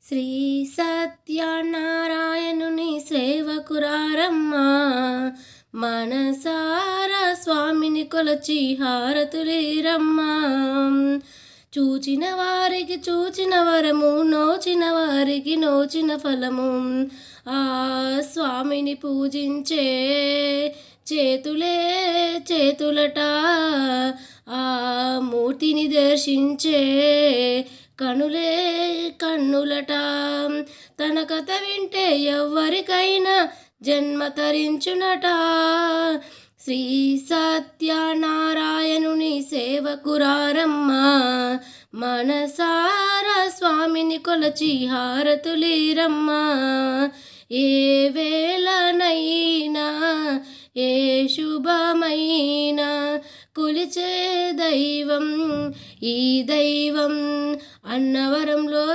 శ్రీ సత్యనారాయణుని సేవకురారమ్మా, మనసారా స్వామిని కొలచి హారతులేరమ్మా. చూచిన వారికి చూచిన వరము, నోచిన వారికి నోచిన ఫలము. ఆ స్వామిని పూజించే చేతులే చేతులట, ఆ మూర్తిని దర్శించే కనులే కన్నులట. తన కథ వింటే ఎవ్వరికైనా జన్మ తరించునట. శ్రీ సత్యనారాయణుని సేవకురారమ్మా, మనసారా స్వామిని కొలచి హారతులీరమ్మా. ఏ వేళనైనా ఏ శుభమైనా కొలిచే దైవం ఈ దైవం. అన్నవరంలో